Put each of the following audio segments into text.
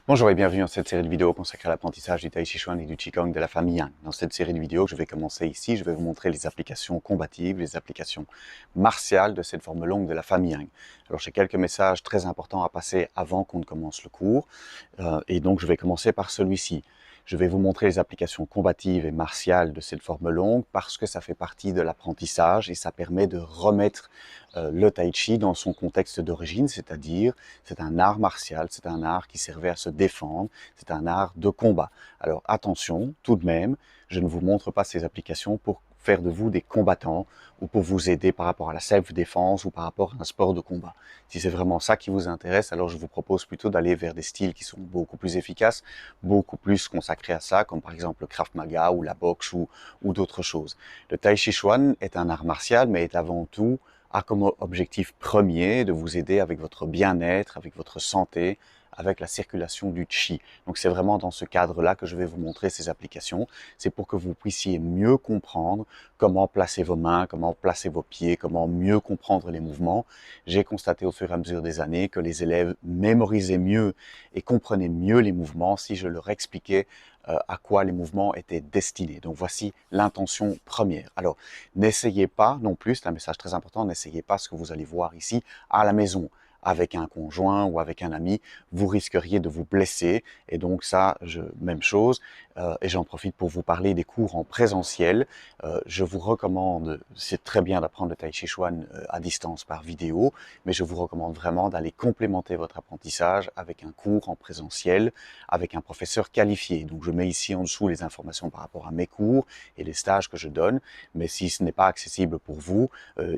Bonjour et bienvenue dans cette série de vidéos consacrée à l'apprentissage du Tai Chi Chuan et du Qigong de la famille Yang. Dans cette série de vidéos que je vais commencer ici, je vais vous montrer les applications combatives, les applications martiales de cette forme longue de la famille Yang. Alors j'ai quelques messages très importants à passer avant qu'on ne commence le cours, et donc je vais commencer par celui-ci. Je vais vous montrer les applications combatives et martiales de cette forme longue parce que ça fait partie de l'apprentissage et ça permet de remettre le Tai Chi dans son contexte d'origine, c'est-à-dire c'est un art martial, c'est un art qui servait à se défendre, c'est un art de combat. Alors attention, tout de même, je ne vous montre pas ces applications pour faire de vous des combattants ou pour vous aider par rapport à la self-défense ou par rapport à un sport de combat. Si c'est vraiment ça qui vous intéresse, alors je vous propose plutôt d'aller vers des styles qui sont beaucoup plus efficaces, beaucoup plus consacrés à ça, comme par exemple le Krav Maga ou la boxe ou d'autres choses. Le Tai Chi Chuan est un art martial, mais est avant tout a comme objectif premier de vous aider avec votre bien-être, avec votre santé, avec la circulation du Qi. Donc c'est vraiment dans ce cadre-là que je vais vous montrer ces applications. C'est pour que vous puissiez mieux comprendre comment placer vos mains, comment placer vos pieds, comment mieux comprendre les mouvements. J'ai constaté au fur et à mesure des années que les élèves mémorisaient mieux et comprenaient mieux les mouvements si je leur expliquais à quoi les mouvements étaient destinés. Donc voici l'intention première. Alors, n'essayez pas non plus, c'est un message très important, n'essayez pas ce que vous allez voir ici à la maison avec un conjoint ou avec un ami, vous risqueriez de vous blesser. Et donc ça, même chose. Et j'en profite pour vous parler des cours en présentiel. Je vous recommande, c'est très bien d'apprendre le Tai Chi Chuan à distance par vidéo, mais je vous recommande vraiment d'aller complémenter votre apprentissage avec un cours en présentiel, avec un professeur qualifié. Donc je mets ici en dessous les informations par rapport à mes cours et les stages que je donne. Mais si ce n'est pas accessible pour vous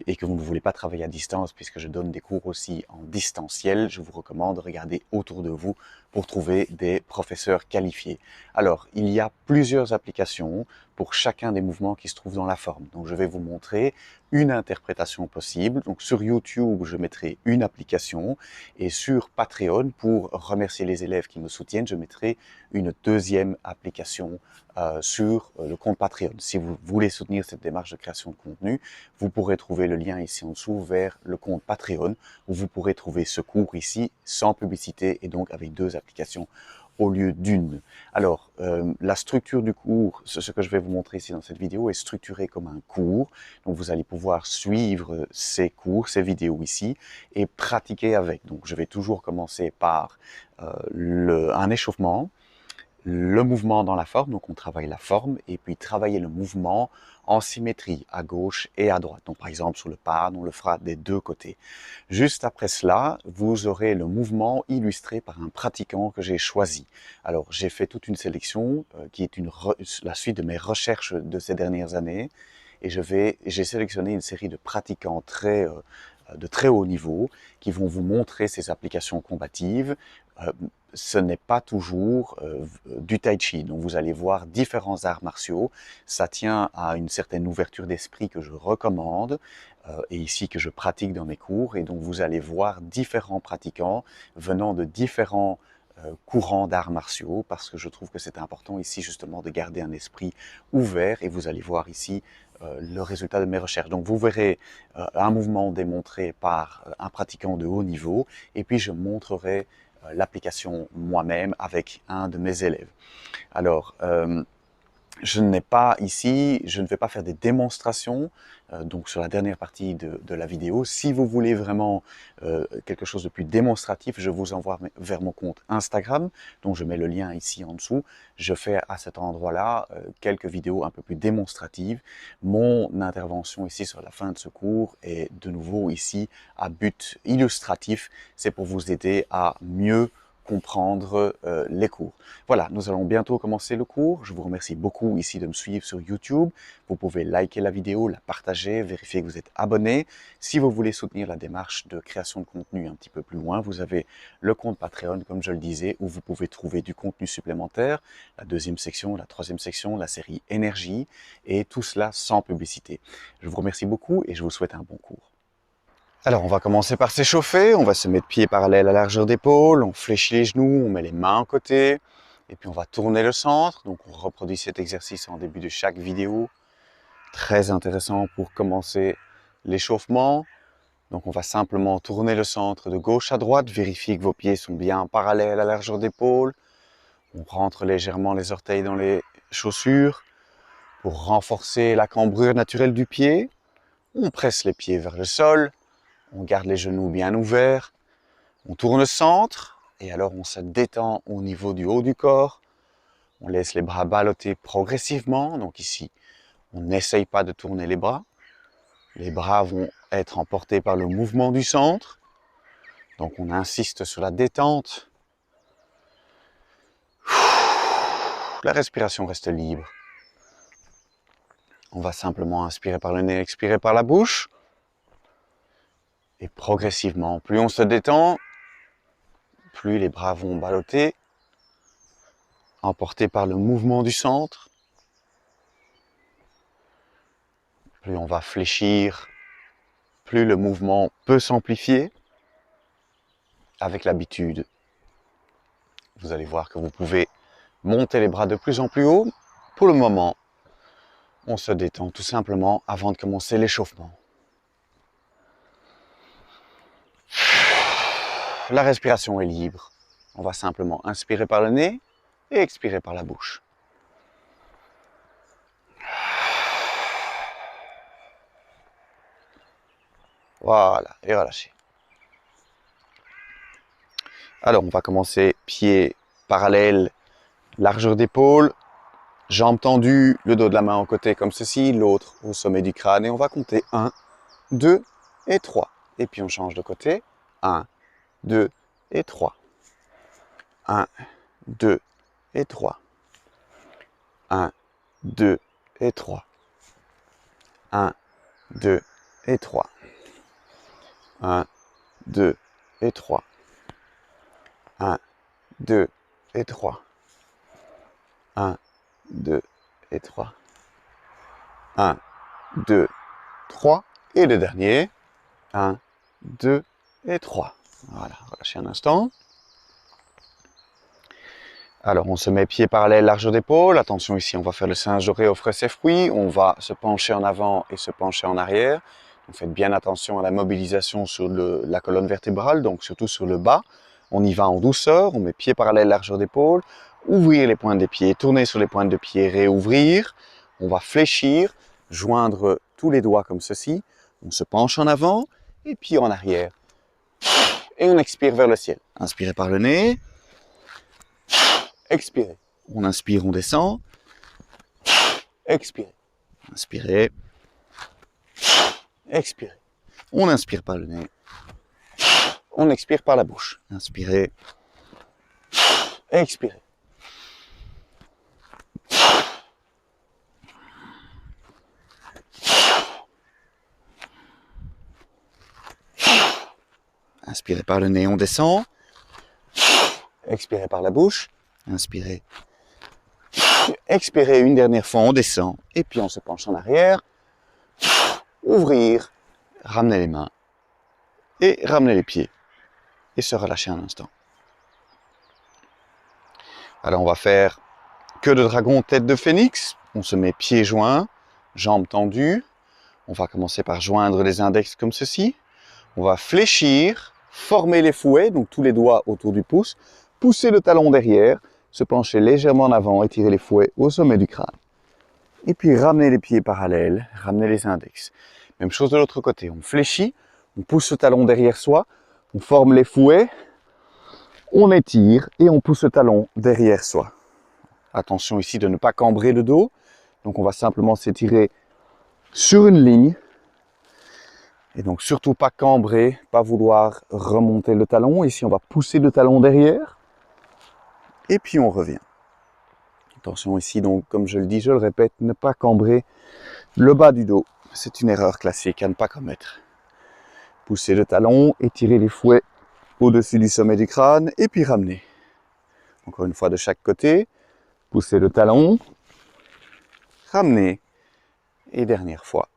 et que vous ne voulez pas travailler à distance, puisque je donne des cours aussi en distanciel, je vous recommande de regarder autour de vous pour trouver des professeurs qualifiés. Alors, il y a plusieurs applications pour chacun des mouvements qui se trouvent dans la forme. Donc, je vais vous montrer une interprétation possible. Donc, sur YouTube, je mettrai une application et sur Patreon, pour remercier les élèves qui me soutiennent, je mettrai une deuxième application sur le compte Patreon. Si vous voulez soutenir cette démarche de création de contenu, vous pourrez trouver le lien ici en dessous vers le compte Patreon où vous pourrez trouver ce cours ici sans publicité et donc avec deux applications au lieu d'une. Alors, la structure du cours, ce que je vais vous montrer ici dans cette vidéo, est structuré comme un cours. Donc, vous allez pouvoir suivre ces cours, ces vidéos ici, et pratiquer avec. Donc, je vais toujours commencer par un échauffement, le mouvement dans la forme, donc on travaille la forme, et puis travailler le mouvement en symétrie, à gauche et à droite. Donc par exemple sur le pad, on le fera des deux côtés. Juste après cela, vous aurez le mouvement illustré par un pratiquant que j'ai choisi. Alors j'ai fait toute une sélection qui est la suite de mes recherches de ces dernières années, et j'ai sélectionné une série de pratiquants de très haut niveau qui vont vous montrer ces applications combatives. Ce n'est pas toujours du tai chi. Donc vous allez voir différents arts martiaux. Ça tient à une certaine ouverture d'esprit que je recommande et ici que je pratique dans mes cours. Et donc vous allez voir différents pratiquants venant de différents courants d'arts martiaux parce que je trouve que c'est important ici justement de garder un esprit ouvert et vous allez voir ici le résultat de mes recherches. Donc vous verrez un mouvement démontré par un pratiquant de haut niveau et puis je montrerai l'application moi-même avec un de mes élèves. Alors, je n'ai pas ici, je ne vais pas faire des démonstrations, donc sur la dernière partie de la vidéo. Si vous voulez vraiment quelque chose de plus démonstratif, je vous envoie vers mon compte Instagram, dont je mets le lien ici en dessous. Je fais à cet endroit-là quelques vidéos un peu plus démonstratives. Mon intervention ici sur la fin de ce cours est de nouveau ici à but illustratif. C'est pour vous aider à mieux comprendre les cours. Voilà, nous allons bientôt commencer le cours. Je vous remercie beaucoup ici de me suivre sur YouTube. Vous pouvez liker la vidéo, la partager, vérifier que vous êtes abonné. Si vous voulez soutenir la démarche de création de contenu un petit peu plus loin, vous avez le compte Patreon, comme je le disais, où vous pouvez trouver du contenu supplémentaire, la deuxième section, la troisième section, la série Énergie, et tout cela sans publicité. Je vous remercie beaucoup et je vous souhaite un bon cours. Alors, on va commencer par s'échauffer. On va se mettre pieds parallèles à largeur d'épaule. On fléchit les genoux, on met les mains à côté. Et puis, on va tourner le centre. Donc, on reproduit cet exercice en début de chaque vidéo. Très intéressant pour commencer l'échauffement. Donc on va simplement tourner le centre de gauche à droite, vérifier que vos pieds sont bien parallèles à la largeur d'épaule. On rentre légèrement les orteils dans les chaussures pour renforcer la cambrure naturelle du pied. On presse les pieds vers le sol, on garde les genoux bien ouverts, on tourne le centre et alors on se détend au niveau du haut du corps. On laisse les bras balloter progressivement, donc ici on n'essaye pas de tourner les bras. Les bras vont être emportés par le mouvement du centre. Donc on insiste sur la détente. La respiration reste libre. On va simplement inspirer par le nez, expirer par la bouche. Et progressivement, plus on se détend, plus les bras vont balloter, emportés par le mouvement du centre. Plus on va fléchir, plus le mouvement peut s'amplifier. Avec l'habitude, vous allez voir que vous pouvez monter les bras de plus en plus haut. Pour le moment, on se détend tout simplement avant de commencer l'échauffement. La respiration est libre. On va simplement inspirer par le nez et expirer par la bouche. Voilà, et relâchez. Alors, on va commencer pieds parallèles, largeur d'épaule, jambes tendues, le dos de la main au côté comme ceci, l'autre au sommet du crâne. Et on va compter 1, 2 et 3. Et puis on change de côté. 1, 2 et 3. 1, 2 et 3. 1, 2 et 3. 1, 2 et 3. 1, 2 et 3. 1, 2 et 3. 1, 2 et 3. 1, 2, 3. Et le dernier. 1, 2 et 3. Voilà, relâchez un instant. Alors, on se met pieds parallèles, largeur d'épaule. Attention ici, on va faire le singe doré aux fraises et fruits. On va se pencher en avant et se pencher en arrière. Donc, faites bien attention à la mobilisation sur la colonne vertébrale, donc surtout sur le bas. On y va en douceur. On met pieds parallèles, largeur d'épaule. Ouvrir les pointes des pieds, tourner sur les pointes de pied, réouvrir. On va fléchir, joindre tous les doigts comme ceci. On se penche en avant et puis en arrière. Et on expire vers le ciel. Inspirez par le nez. Expirez. On inspire, on descend. Expirez. Inspirez. Expirez. On inspire par le nez. On expire par la bouche. Inspirez. Expirez. Inspirez par le nez, on descend. Expirez par la bouche. Inspirez. Expirez une dernière fois, on descend. Et puis on se penche en arrière. Ouvrir. Ramenez les mains. Et ramenez les pieds. Et se relâcher un instant. Alors on va faire queue de dragon, tête de phénix. On se met pieds joints, jambes tendues. On va commencer par joindre les index comme ceci. On va fléchir, former les fouets, donc tous les doigts autour du pouce. Pousser le talon derrière, se pencher légèrement en avant et tirer les fouets au sommet du crâne. Et puis ramener les pieds parallèles, ramener les index. Même chose de l'autre côté, on fléchit, on pousse le talon derrière soi, on forme les fouets, on étire et on pousse le talon derrière soi. Attention ici de ne pas cambrer le dos, donc on va simplement s'étirer sur une ligne. Et donc surtout pas cambrer, pas vouloir remonter le talon. Ici on va pousser le talon derrière. Et puis on revient. Attention ici, donc comme je le dis, je le répète, ne pas cambrer le bas du dos. C'est une erreur classique à ne pas commettre. Poussez le talon, étirez les fouets au-dessus du sommet du crâne et puis ramenez. Encore une fois de chaque côté. Poussez le talon, ramenez. Et dernière fois.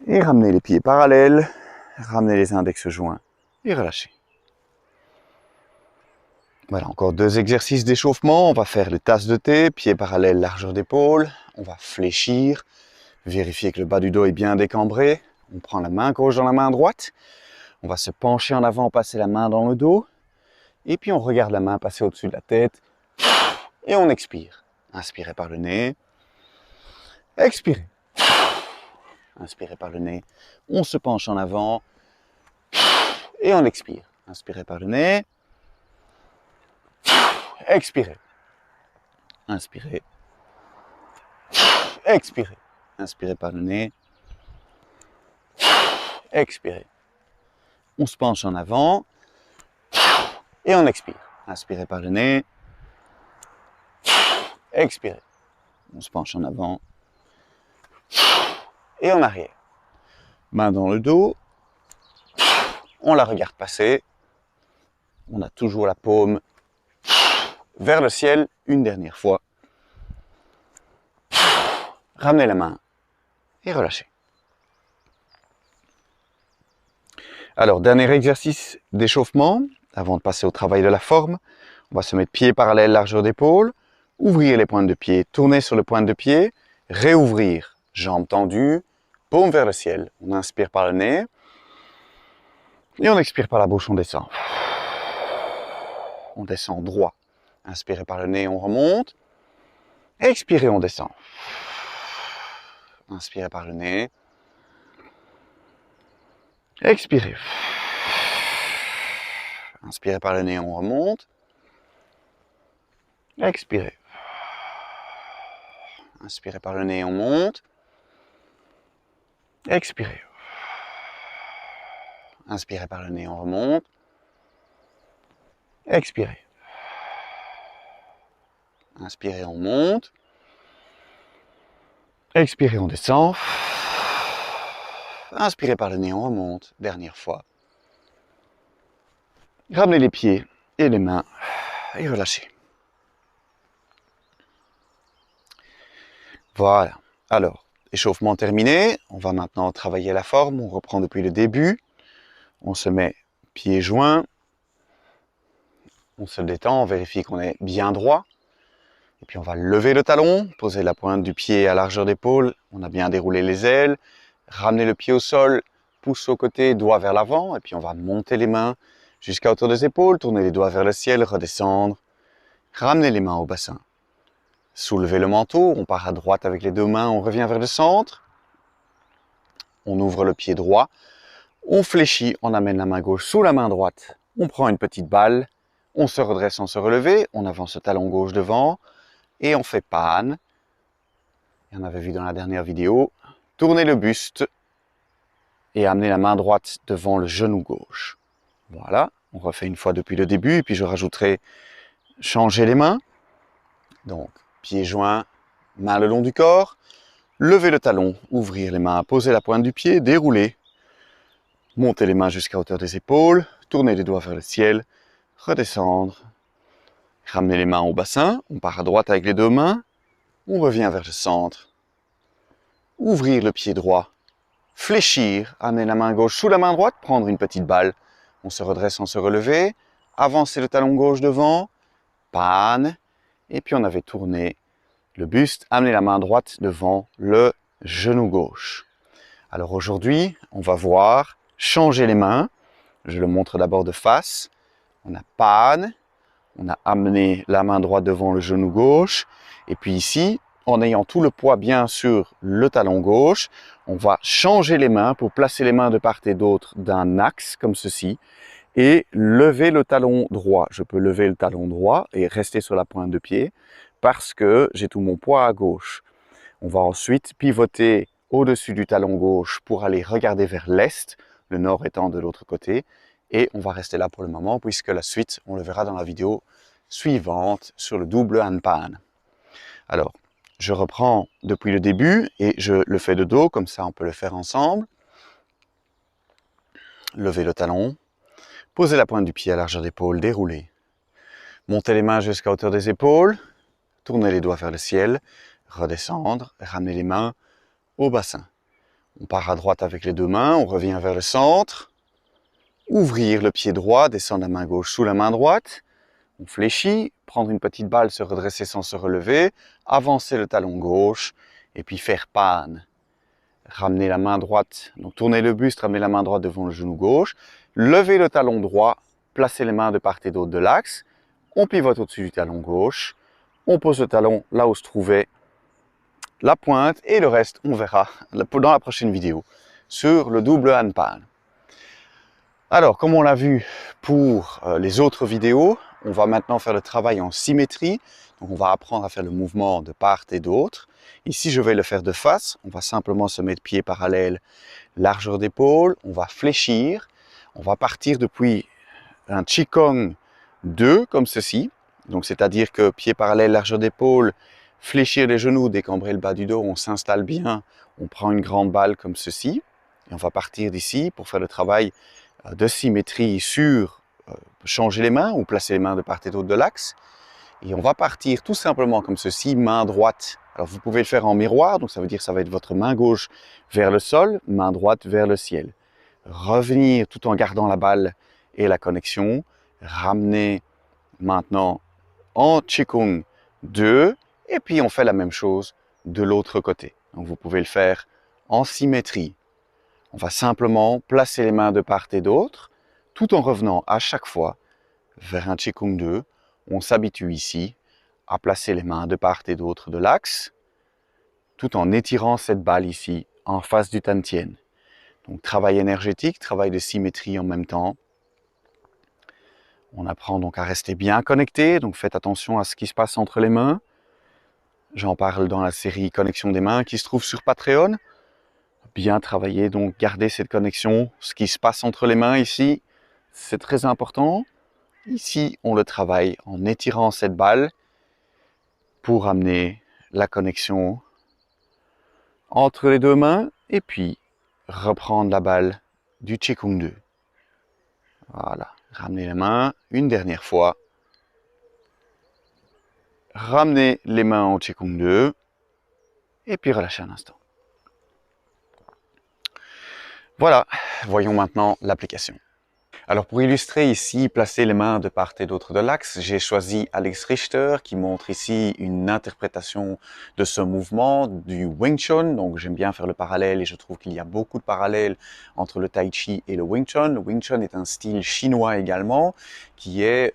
Et ramenez les pieds parallèles, ramenez les index joints et relâchez. Voilà, encore 2 exercices d'échauffement. On va faire les tasses de thé, pieds parallèles, largeur d'épaule. On va fléchir, vérifier que le bas du dos est bien décambré. On prend la main gauche dans la main droite. On va se pencher en avant, passer la main dans le dos. Et puis on regarde la main passer au-dessus de la tête. Et on expire. Inspirez par le nez. Expirez. Inspirez par le nez. On se penche en avant. Et on expire. Inspirez par le nez. Expirez. Inspirez. Expirez. Inspirez par le nez. Expirez. On se penche en avant. Et on expire. Inspirez par le nez. Expirez. On se penche en avant. Et en arrière. Main dans le dos. On la regarde passer. On a toujours la paume vers le ciel une dernière fois. Ramenez la main et relâchez. Alors, dernier exercice d'échauffement, avant de passer au travail de la forme. On va se mettre pieds parallèles, largeur d'épaule, ouvrir les pointes de pied, tourner sur le pointe de pied, réouvrir, jambes tendues, paume vers le ciel. On inspire par le nez et on expire par la bouche, on descend. On descend droit. Inspirez par le nez, on remonte. Expirez, on descend. Inspirez par le nez. Expirez. Inspirez par le nez, on remonte. Expirez. Inspirez par le nez, on monte. Expirez. Inspirez par le nez, on remonte. Expirez. Inspirez, on monte. Expirez, on descend. Inspirez par le nez, on remonte. Dernière fois. Ramenez les pieds et les mains et relâchez. Voilà. Alors, échauffement terminé. On va maintenant travailler la forme. On reprend depuis le début. On se met pieds joints. On se détend, on vérifie qu'on est bien droit. Et puis on va lever le talon, poser la pointe du pied à largeur d'épaule. On a bien déroulé les ailes. Ramener le pied au sol, pouce au côté, doigt vers l'avant. Et puis on va monter les mains jusqu'à hauteur des épaules. Tourner les doigts vers le ciel, redescendre. Ramener les mains au bassin. Soulever le manteau, on part à droite avec les deux mains, on revient vers le centre. On ouvre le pied droit. On fléchit, on amène la main gauche sous la main droite. On prend une petite balle. On se redresse sans se relever, on avance le talon gauche devant et on fait panne. Et on avait vu dans la dernière vidéo, tournez le buste et amenez la main droite devant le genou gauche. Voilà, on refait une fois depuis le début et puis je rajouterai changer les mains. Donc, pieds joints, main le long du corps, lever le talon, ouvrir les mains, poser la pointe du pied, dérouler, monter les mains jusqu'à hauteur des épaules, tourner les doigts vers le ciel, redescendre, ramener les mains au bassin, on part à droite avec les deux mains, on revient vers le centre, ouvrir le pied droit, fléchir, amener la main gauche sous la main droite, prendre une petite balle, on se redresse sans se relever, avancer le talon gauche devant, panne, et puis on avait tourné le buste, amener la main droite devant le genou gauche. Alors aujourd'hui, on va voir changer les mains, je le montre d'abord de face. On a panne, on a amené la main droite devant le genou gauche. Et puis ici, en ayant tout le poids bien sur le talon gauche, on va changer les mains pour placer les mains de part et d'autre d'un axe comme ceci et lever le talon droit. Je peux lever le talon droit et rester sur la pointe de pied parce que j'ai tout mon poids à gauche. On va ensuite pivoter au-dessus du talon gauche pour aller regarder vers l'est, le nord étant de l'autre côté. Et on va rester là pour le moment puisque la suite, on le verra dans la vidéo suivante sur le double handpan. Alors, je reprends depuis le début et je le fais de dos, comme ça on peut le faire ensemble. Levez le talon, posez la pointe du pied à largeur d'épaule, déroulez. Montez les mains jusqu'à hauteur des épaules, tournez les doigts vers le ciel, redescendre, ramenez les mains au bassin. On part à droite avec les deux mains, on revient vers le centre. Ouvrir le pied droit, descendre la main gauche sous la main droite. On fléchit, prendre une petite balle, se redresser sans se relever, avancer le talon gauche et puis faire panne. ramenez la main droite, donc tournez le buste, ramenez la main droite devant le genou gauche, levez le talon droit, placez les mains de part et d'autre de l'axe, on pivote au-dessus du talon gauche, on pose le talon là où se trouvait la pointe et le reste, on verra dans la prochaine vidéo sur le double handpan. Alors, comme on l'a vu pour les autres vidéos, on va maintenant faire le travail en symétrie. Donc, on va apprendre à faire le mouvement de part et d'autre. Ici, je vais le faire de face. On va simplement se mettre pieds parallèles, largeur d'épaule. On va fléchir. On va partir depuis un Qigong 2, comme ceci. Donc, c'est-à-dire que pieds parallèles, largeur d'épaule, fléchir les genoux, décambrer le bas du dos, on s'installe bien. On prend une grande balle comme ceci. Et on va partir d'ici pour faire le travail de symétrie sur changer les mains ou placer les mains de part et d'autre de l'axe. Et on va partir tout simplement comme ceci, main droite. Alors vous pouvez le faire en miroir, donc ça veut dire que ça va être votre main gauche vers le sol, main droite vers le ciel. Revenir tout en gardant la balle et la connexion. Ramener maintenant en Qigong 2. Et puis on fait la même chose de l'autre côté. Donc vous pouvez le faire en symétrie. On va simplement placer les mains de part et d'autre, tout en revenant à chaque fois vers un Qigong 2. On s'habitue ici à placer les mains de part et d'autre de l'axe, tout en étirant cette balle ici en face du Tantien. Donc travail énergétique, travail de symétrie en même temps. On apprend donc à rester bien connecté, donc faites attention à ce qui se passe entre les mains. J'en parle dans la série Connexion des mains qui se trouve sur Patreon. Bien travailler, donc garder cette connexion. Ce qui se passe entre les mains ici, c'est très important. Ici, on le travaille en étirant cette balle pour amener la connexion entre les deux mains et puis reprendre la balle du Qigong 2. Voilà, ramenez les mains une dernière fois. Ramenez les mains au Qigong 2 et puis relâchez un instant. Voilà, voyons maintenant l'application. Alors pour illustrer ici, placer les mains de part et d'autre de l'axe, j'ai choisi Alex Richter qui montre ici une interprétation de ce mouvement du Wing Chun. Donc j'aime bien faire le parallèle et je trouve qu'il y a beaucoup de parallèles entre le Tai Chi et le Wing Chun. Le Wing Chun est un style chinois également qui est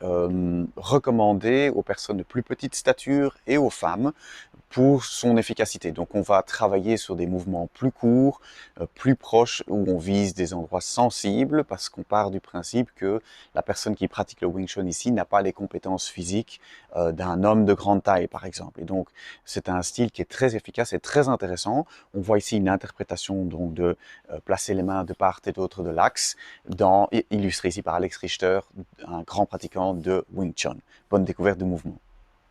recommandé aux personnes de plus petite stature et aux femmes pour son efficacité. Donc on va travailler sur des mouvements plus courts, plus proches, où on vise des endroits sensibles, parce qu'on part du principe que la personne qui pratique le Wing Chun ici n'a pas les compétences physiques d'un homme de grande taille, par exemple. Et donc c'est un style qui est très efficace et très intéressant. On voit ici une interprétation donc de placer les mains de part et d'autre de l'axe, illustré ici par Alex Richter, un grand pratiquant de Wing Chun. Bonne découverte du mouvement.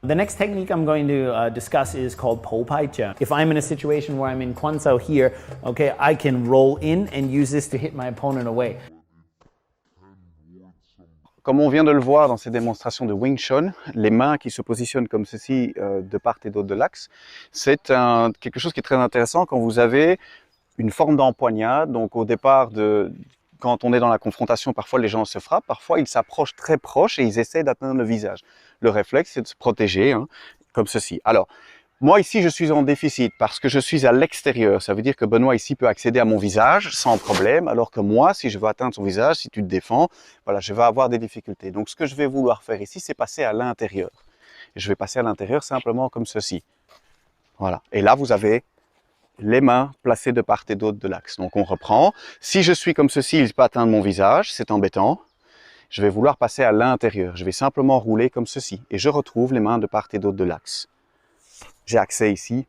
The next technique I'm going to discuss is called Po Pai Cha. If I'm in a situation where I'm in Kwan Sao here, okay, I can roll in and use this to hit my opponent away. Comme on vient de le voir dans ces démonstrations de Wing Chun, les mains qui se positionnent comme ceci de part et d'autre de l'axe, c'est quelque chose qui est très intéressant quand vous avez une forme d'empoignade. Donc au départ, quand on est dans la confrontation, parfois les gens se frappent, parfois ils s'approchent très proches et ils essaient d'atteindre le visage. Le réflexe, c'est de se protéger, comme ceci. Alors, moi ici, je suis en déficit parce que je suis à l'extérieur. Ça veut dire que Benoît ici peut accéder à mon visage sans problème, alors que moi, si je veux atteindre son visage, si tu te défends, voilà, je vais avoir des difficultés. Donc, ce que je vais vouloir faire ici, c'est passer à l'intérieur. Et je vais passer à l'intérieur simplement comme ceci. Voilà. Et là, vous avez les mains placées de part et d'autre de l'axe. Donc, on reprend. Si je suis comme ceci, il peut atteindre mon visage, c'est embêtant. Je vais vouloir passer à l'intérieur. Je vais simplement rouler comme ceci. Et je retrouve les mains de part et d'autre de l'axe. J'ai accès ici,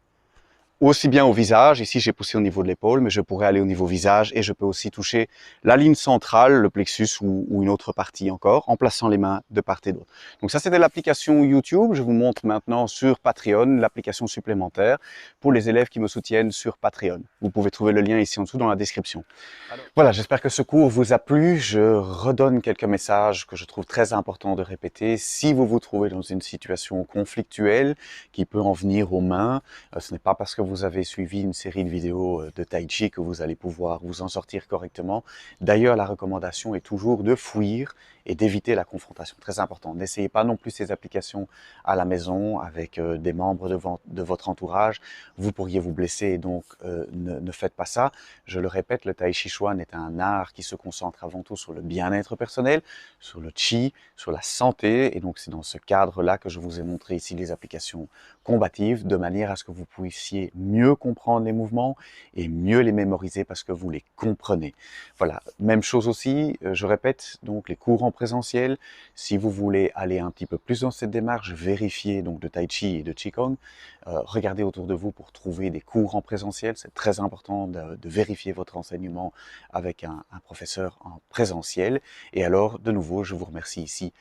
aussi bien au visage. Ici, j'ai poussé au niveau de l'épaule, mais je pourrais aller au niveau visage et je peux aussi toucher la ligne centrale, le plexus ou une autre partie encore, en plaçant les mains de part et d'autre. Donc ça, c'était l'application YouTube. Je vous montre maintenant sur Patreon l'application supplémentaire pour les élèves qui me soutiennent sur Patreon. Vous pouvez trouver le lien ici en dessous dans la description. Voilà, j'espère que ce cours vous a plu. Je redonne quelques messages que je trouve très importants de répéter. Si vous vous trouvez dans une situation conflictuelle qui peut en venir aux mains, ce n'est pas parce que vous avez suivi une série de vidéos de Tai Chi que vous allez pouvoir vous en sortir correctement. D'ailleurs, la recommandation est toujours de fuir et d'éviter la confrontation. Très important. N'essayez pas non plus ces applications à la maison avec des membres de votre entourage. Vous pourriez vous blesser et donc ne faites pas ça. Je le répète, le Tai Chi Chuan est un art qui se concentre avant tout sur le bien-être personnel, sur le Chi, sur la santé. Et donc c'est dans ce cadre-là que je vous ai montré ici les applications combatives de manière à ce que vous puissiez mieux comprendre les mouvements et mieux les mémoriser parce que vous les comprenez. Voilà, même chose aussi, je répète, donc les cours en présentiel, si vous voulez aller un petit peu plus dans cette démarche, vérifier donc de Tai Chi et de Qigong, regardez autour de vous pour trouver des cours en présentiel. C'est très important de vérifier votre enseignement avec un professeur en présentiel. Et alors, de nouveau, je vous remercie ici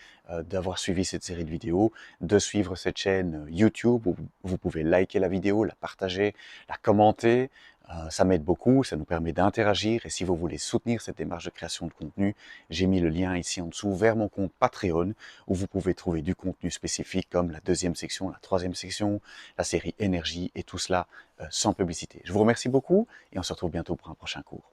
d'avoir suivi cette série de vidéos, de suivre cette chaîne YouTube où vous pouvez liker la vidéo, la partager, la commenter. Ça m'aide beaucoup, ça nous permet d'interagir et si vous voulez soutenir cette démarche de création de contenu, j'ai mis le lien ici en dessous vers mon compte Patreon où vous pouvez trouver du contenu spécifique comme la deuxième section, la troisième section, la série énergie et tout cela sans publicité. Je vous remercie beaucoup et on se retrouve bientôt pour un prochain cours.